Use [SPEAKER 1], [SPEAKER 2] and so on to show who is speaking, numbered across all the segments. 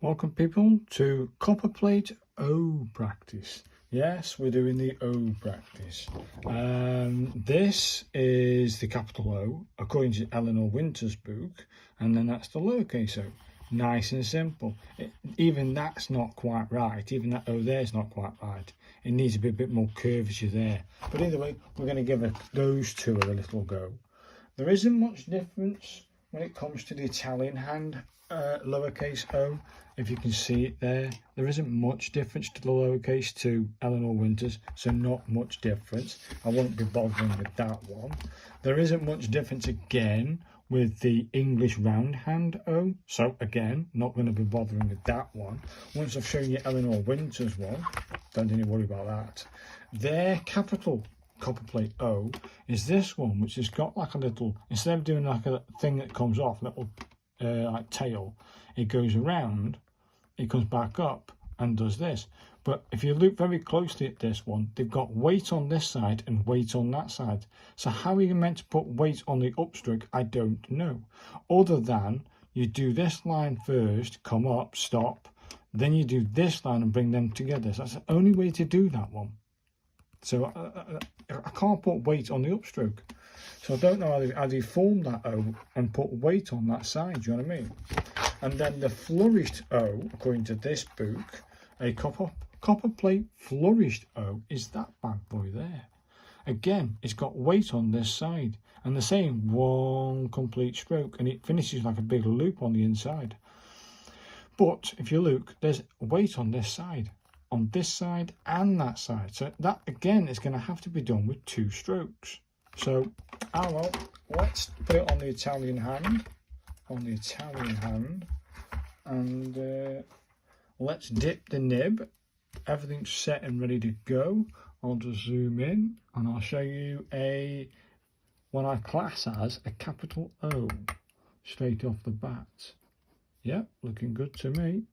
[SPEAKER 1] Welcome people to Copperplate O Practice. Yes, we're doing the O practice. This is the capital O according to Eleanor Winter's book, and then that's the lowercase o. Nice and simple. Even that's not quite right. Even that O there is not quite right. It needs to be a bit more curvature there. But either way, we're going to give those two a little go. There isn't much difference when it comes to the Italian hand lowercase o. If you can see it there isn't much difference to the lowercase to Eleanor Winters, so not much difference. I won't be bothering with that one. There isn't much difference again with the English round hand o, so again not going to be bothering with that one. Once I've shown you Eleanor Winters one, don't need to worry about that. Their capital Copperplate O is this one, which has got like a little, instead of doing like a thing that comes off, little like tail, it goes around, it comes back up and does this. But if you look very closely at this one, they've got weight on this side and weight on that side. So how are you meant to put weight on the upstroke? I don't know. Other than you do this line first, come up, stop, then you do this line and bring them together. So that's the only way to do that one. So I can't put weight on the upstroke. So I don't know how they form that O and put weight on that side, do you know what I mean? And then the flourished O, according to this book, a Copperplate flourished O is that bad boy there. Again, it's got weight on this side and the same one complete stroke, and it finishes like a big loop on the inside. But if you look, there's weight on this side and that side. So that again is going to have to be done with two strokes. So, well, let's put it on the Italian hand. And let's dip the nib. Everything's set and ready to go. I'll just zoom in and I'll show you what I class as a capital O straight off the bat. Yep, looking good to me.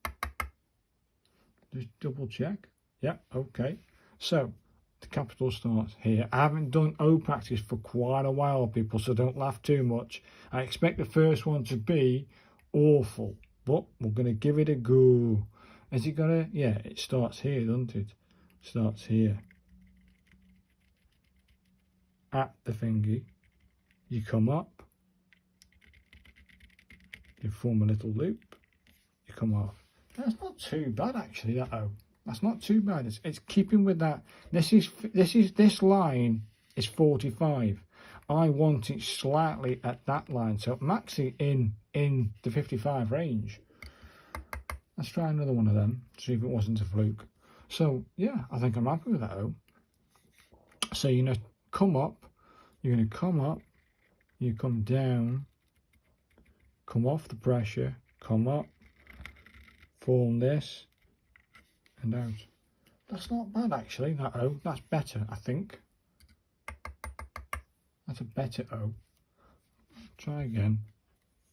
[SPEAKER 1] Just double check. Yep, okay. So the capital starts here. I haven't done O practice for quite a while, people, so don't laugh too much. I expect the first one to be awful, but we're going to give it a go. Has it got a, yeah, it starts here, doesn't it? Starts here. At the thingy, you come up, you form a little loop, you come off. That's not too bad actually, that O. That's not too bad. It's keeping with that. This line is 45. I want it slightly at that line, so I'm actually in the 55 range. Let's try another one of them, see if it wasn't a fluke. So yeah, I think I'm happy with that O. So you're gonna come up, you're gonna come up, you come down, come off the pressure, come up, form this and out. That's not bad actually, that O. That's better, I think. That's a better O. Try again.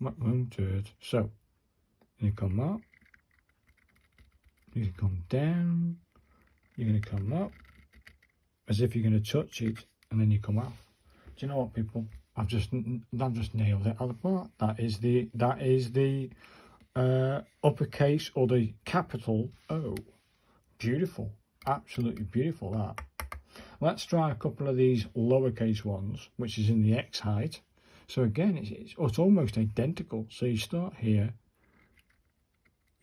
[SPEAKER 1] Won't do it. So you come up, you come down, you're going to come up as if you're going to touch it, and then you come out. Do you know what, people? I've just nailed it. That is the uppercase or the capital O. Beautiful, absolutely beautiful that. Let's try a couple of these lowercase ones, which is in the X height. So again, it's almost identical. So you start here,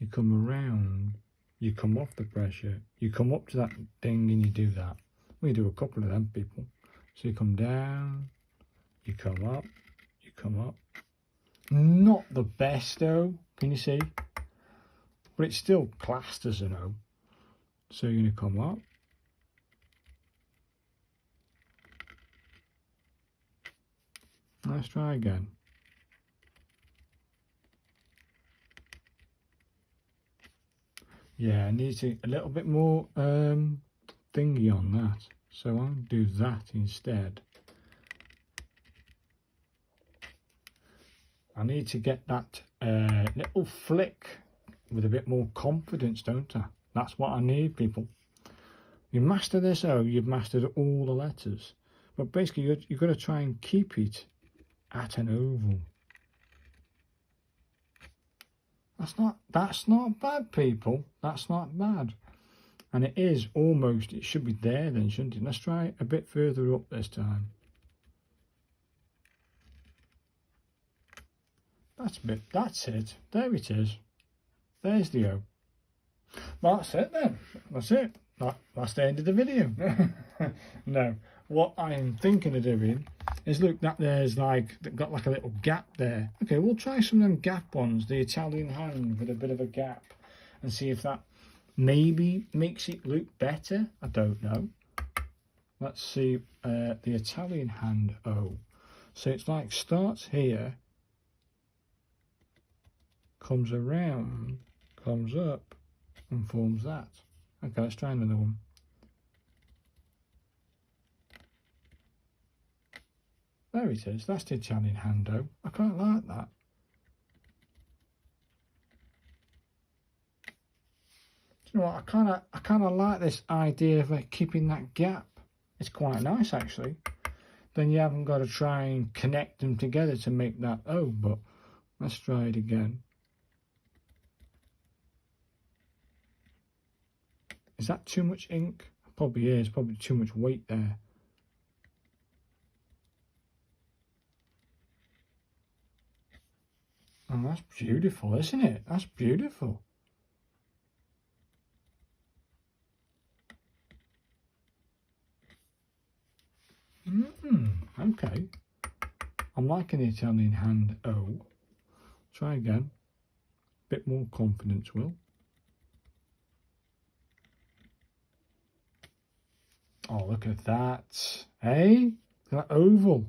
[SPEAKER 1] you come around, you come off the pressure, you come up to that thing and you do that. We do a couple of them, people. So you come down, you come up, you come up. Not the best O, can you see? But it's still classed as an O. So you're going to come up. Let's try again. Yeah, I need a little bit more thingy on that. So I'll do that instead. I need to get that little flick with a bit more confidence, don't I? That's what I need, people. You master this O, you've mastered all the letters. But basically, you've got to try and keep it at an oval. That's not bad, people. That's not bad. And it is almost, it should be there then, shouldn't it? Let's try it a bit further up this time. That's it. There it is. There's the O. That's it then. That's it. That's the end of the video. No, what I'm thinking of doing is, look, that there's like, got like a little gap there. Okay, we'll try some of them gap ones, the Italian hand with a bit of a gap, and see if that maybe makes it look better. I don't know. Let's see the Italian hand O. So it's like starts here, comes around, comes up, and forms that. Okay, let's try another one. There it is. That's the Italian hand O. I quite like that. Do you know what? I kind of like this idea of keeping that gap. It's quite nice actually. Then you haven't got to try and connect them together to make that O. But let's try it again. Is that too much ink? Probably is. Probably too much weight there. And that's beautiful, isn't it? That's beautiful. Okay. I'm liking the Italian hand O. Try again. Bit more confidence, Will. Oh, look at that. Hey? That oval.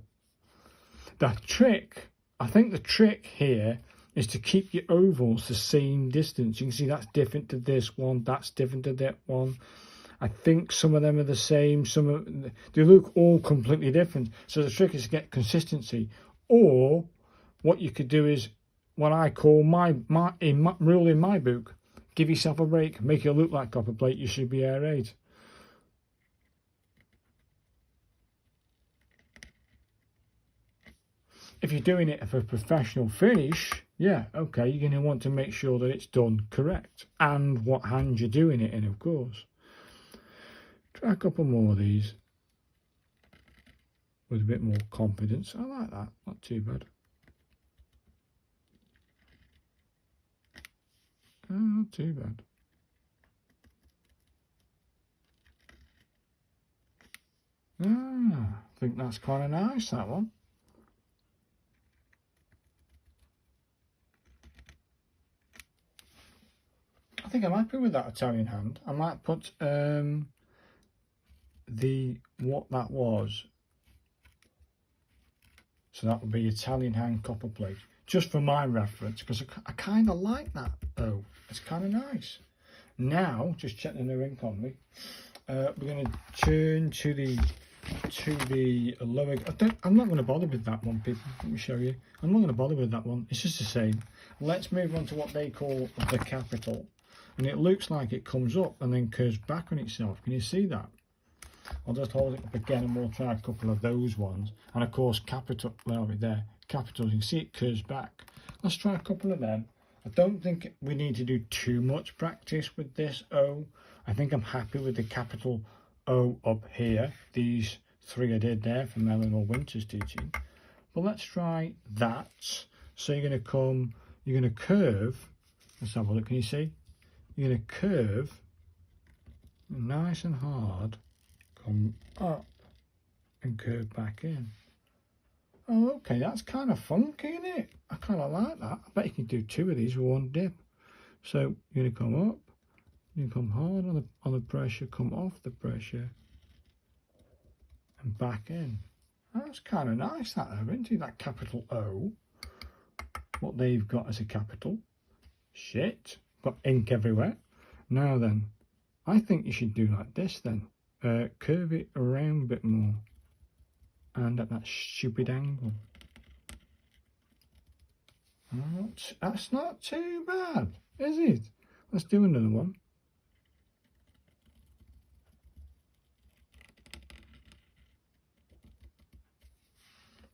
[SPEAKER 1] The trick, I think the trick here is to keep your ovals the same distance. You can see that's different to this one, that's different to that one. I think some of them are the same, they look all completely different. So the trick is to get consistency. Or what you could do is what I call rule in my book: give yourself a break, make it look like Copperplate, you should be air-raid. If you're doing it for a professional finish, yeah, okay, you're going to want to make sure that it's done correct and what hand you're doing it in, of course. Try a couple more of these with a bit more confidence. I like that, not too bad. Oh, not too bad. I think that's kind of nice, that one. I think I'm happy with that Italian hand. I might put what that was. So that would be Italian hand Copperplate, just for my reference, because I kind of like that though. It's kind of nice. Now, just checking the ink on me. We're going to turn to the lower. I'm not going to bother with that one, people. Let me show you. I'm not going to bother with that one. It's just the same. Let's move on to what they call the capital. And it looks like it comes up and then curves back on itself. Can you see that? I'll just hold it up again and we'll try a couple of those ones. And of course, capital, there, capital, you can see it curves back. Let's try a couple of them. I don't think we need to do too much practice with this O. I think I'm happy with the capital O up here. These three I did there from Eleanor Winter's teaching. But let's try that. So you're going to curve. Let's have a look, can you see? You're going to curve nice and hard, come up and curve back in. Oh, okay, that's kind of funky, isn't it? I kind of like that. I bet you can do two of these with one dip. So you're going to come up, you come hard on the pressure, come off the pressure, and back in. That's kind of nice, that though, isn't it? That capital O, what they've got as a capital. Shit. Got ink everywhere. Now then, I think you should do like this then. Curve it around a bit more. And at that stupid angle. That's not too bad, is it? Let's do another one.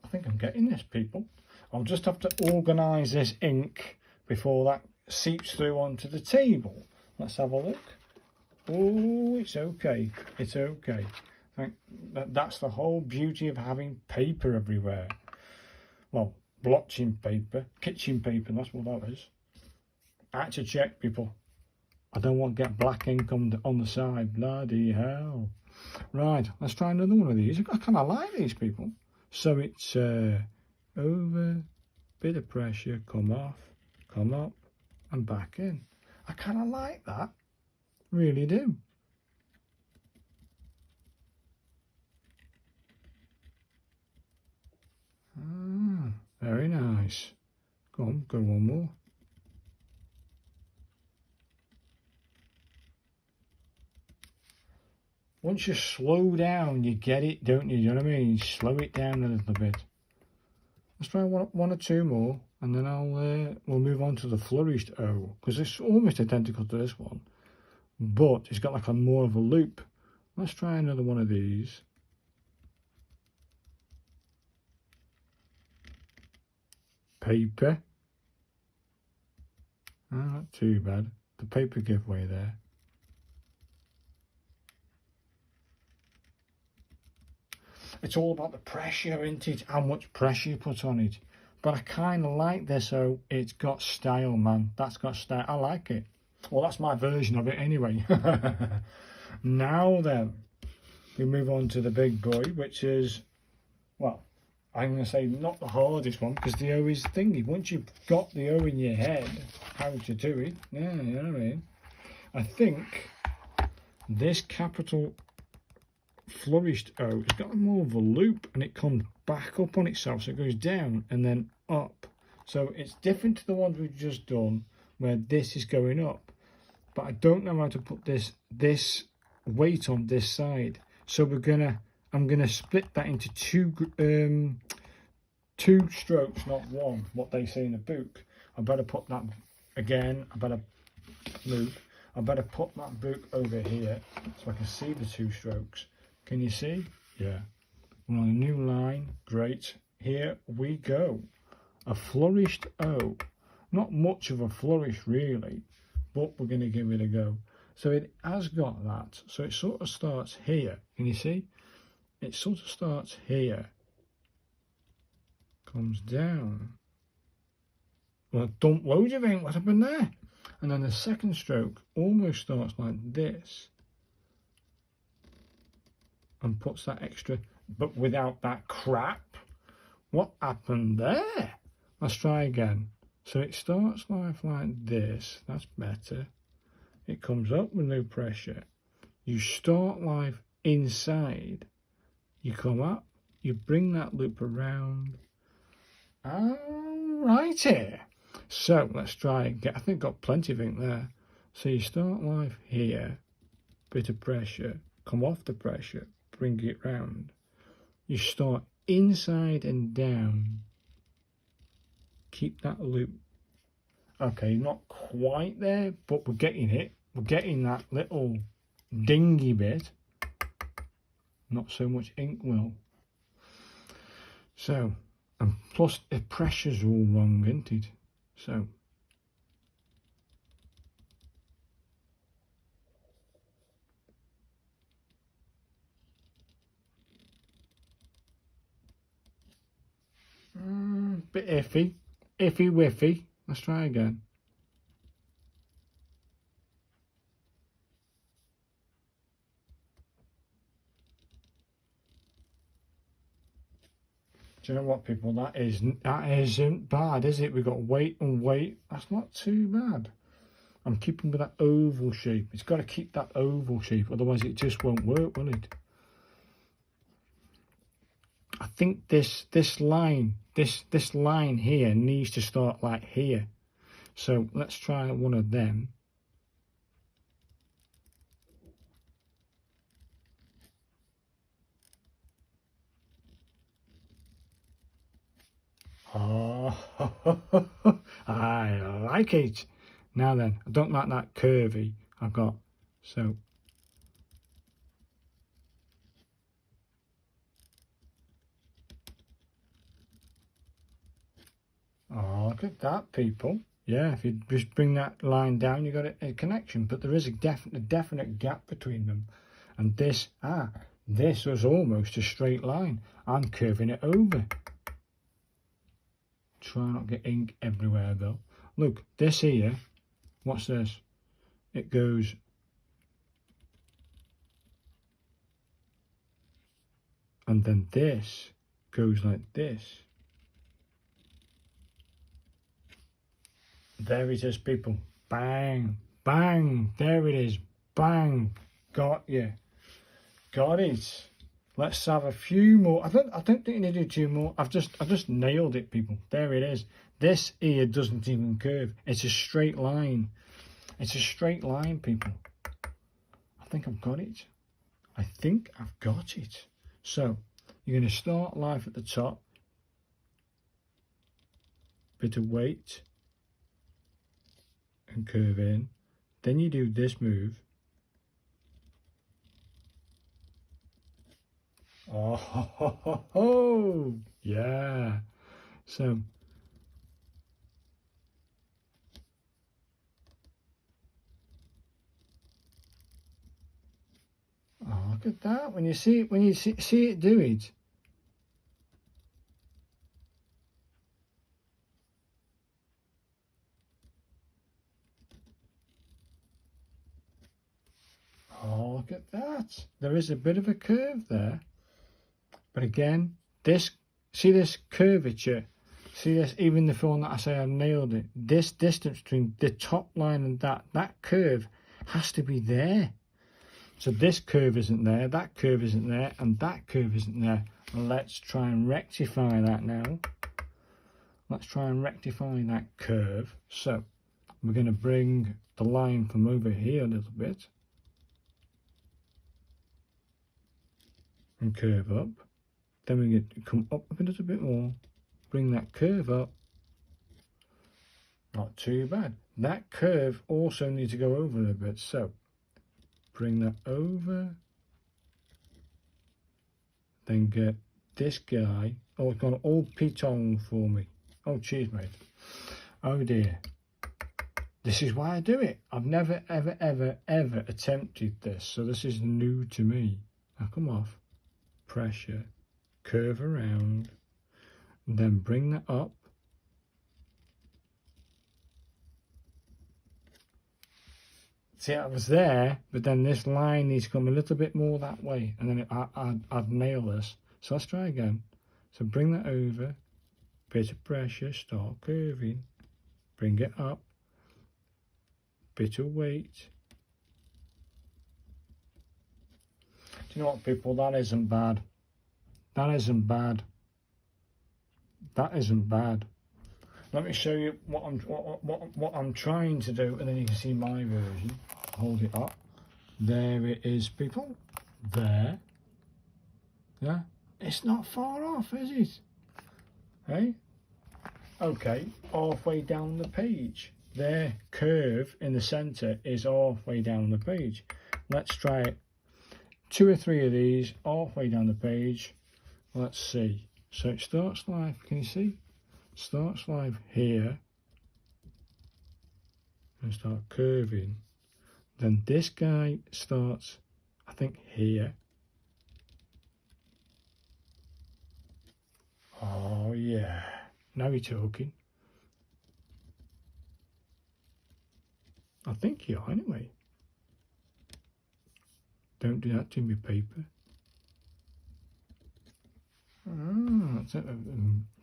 [SPEAKER 1] I think I'm getting this, people. I'll just have to organise this ink before that seeps through onto the table. Let's have a look. Oh, it's okay. It's okay. That's the whole beauty of having paper everywhere. Well, blotching paper, kitchen paper, that's what that is. I had to check, people. I don't want to get black ink on the side. Bloody hell. Right, let's try another one of these. I kind of like these, people. So it's over, bit of pressure, come off, come up, and back in. I kind of like that. Really do. Ah, very nice. Go on, go one more. Once you slow down, you get it, don't you? You know what I mean? Slow it down a little bit. Let's try one or two more, and then we'll move on to the flourished O, because it's almost identical to this one, but it's got like a more of a loop. Let's try another one of these. Paper. Not too bad. The paper giveaway there. It's all about the pressure, isn't it? How much pressure you put on it. But I kind of like this, so it's got style, man. That's got style. I like it. Well, that's my version of it anyway. Now then, we move on to the big boy, which is, well, I'm going to say not the hardest one, because the O is thingy. Once you've got the O in your head, how to do it, yeah, you know what I mean? I think this capital flourished O, it's got more of a loop, and it comes back up on itself, so it goes down and then up. So it's different to the ones we've just done, where this is going up. But I don't know how to put this weight on this side. So I'm gonna split that into two strokes, not one, what they say in the book. I better put that again. I better put that book over here so I can see the two strokes. Can you see? Yeah. We're on a new line. Great. Here we go. A flourished O. Not much of a flourish really, but we're going to give it a go. So it has got that. So it sort of starts here. Can you see? It sort of starts here. Comes down. Well, dump loads of ink. What happened there? And then the second stroke almost starts like this. And puts that extra, but without that crap. What happened there? Let's try again. So it starts life like this. That's better. It comes up with no pressure. You start life inside. You come up. You bring that loop around. Alrighty. So let's try again. I think I've got plenty of ink there. So you start life here. Bit of pressure. Come off the pressure. Bring it round. You start inside and down. Keep that loop. Okay, not quite there, but we're getting it. We're getting that little dingy bit. Not so much ink will. So, and plus the pressure's all wrong, isn't it? So, bit iffy, whiffy. Let's try again. Do you know what, people? That isn't bad, is it? We've got weight and weight. That's not too bad. I'm keeping with that oval shape. It's got to keep that oval shape, otherwise it just won't work, will it? I think this line here needs to start like here. So let's try one of them. Oh, I like it. Now then, I don't like that curvy I've got. So oh, look at that, people. Yeah, if you just bring that line down, you got a connection. But there is a definite gap between them. And this was almost a straight line. I'm curving it over. Try not to get ink everywhere though. Look, this here, what's this? It goes and then this goes like this. There it is, people. Bang, bang, there it is. Bang, got you. Got it. Let's have a few more. I don't think you need to do two more. I've just nailed it, people. There it is. This here doesn't even curve. It's a straight line. It's a straight line, people. I think I've got it. I think I've got it. So you're going to start life at the top. Bit of weight. And curve in. Then you do this move. Oh, ho, ho, ho, ho. Yeah. So look at that. When you see it do it. Oh, look at that. There is a bit of a curve there. But again, see this curvature, see this, even the one that I say I nailed it, this distance between the top line and that curve has to be there. So this curve isn't there, that curve isn't there, and that curve isn't there. Let's try and rectify that now. Let's try and rectify that curve. So we're going to bring the line from over here a little bit. And curve up. Then we get to come up a little bit more, bring that curve up. Not too bad. That curve also needs to go over a bit, so bring that over. Then get this guy. Oh, it's gone all pitong for me. Oh, cheers, mate. Oh dear. This is why I do it. I've never, ever attempted this, so this is new to me. Now come off. Pressure. Curve around, and then bring that up. See, I was there, but then this line needs to come a little bit more that way, and then I'd nail this. So let's try again. So bring that over, bit of pressure, start curving, bring it up, bit of weight. Do you know what, people? That isn't bad. That isn't bad. That isn't bad. Let me show you what I'm trying to do, and then you can see my version. Hold it up. There it is, people. There. Yeah. It's not far off, is it? Hey. Okay. Halfway down the page. Their curve in the centre is halfway down the page. Let's try it. 2 or 3 of these halfway down the page. Let's see. So it starts live, can you see? Starts live here. And start curving. Then this guy starts, I think, here. Oh yeah. Now you're talking. I think you are anyway. Don't do that to me, paper.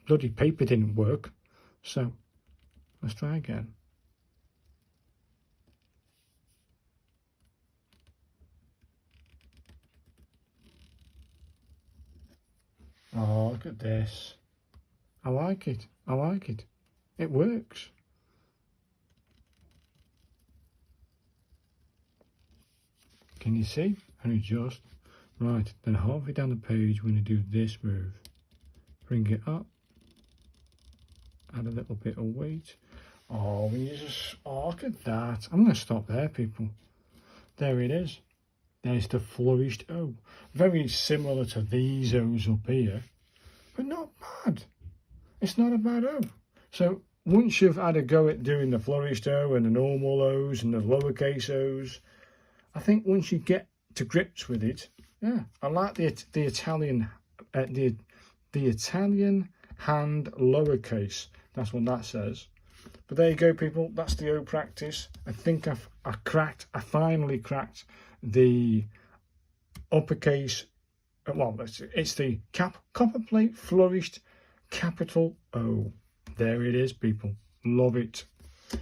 [SPEAKER 1] Bloody paper didn't work, so let's try again. Oh, look at this. I like it. I like it. It works. Can you see? And adjust. Right, then halfway down the page, we're going to do this move. Bring it up. Add a little bit of weight. Oh, when you just, oh, look at that. I'm going to stop there, people. There it is. There's the flourished O. Very similar to these O's up here, but not bad. It's not a bad O. So once you've had a go at doing the flourished O and the normal O's and the lowercase O's, I think once you get to grips with it, yeah, I like the Italian the Italian hand lowercase. That's what that says. But there you go, people. That's the O practice. I think I finally cracked the uppercase. Well, it's the Copperplate flourished capital O. There it is, people. Love it.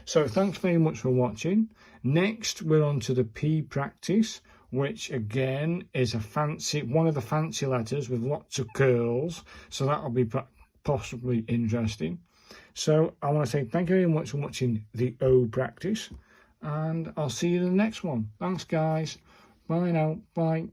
[SPEAKER 1] So thanks very much for watching. Next, we're on to the P practice, which again is one of the fancy letters with lots of curls. So that'll be possibly interesting. So I want to say thank you very much for watching the O practice, and I'll see you in the next one. Thanks, guys. Bye now. Bye.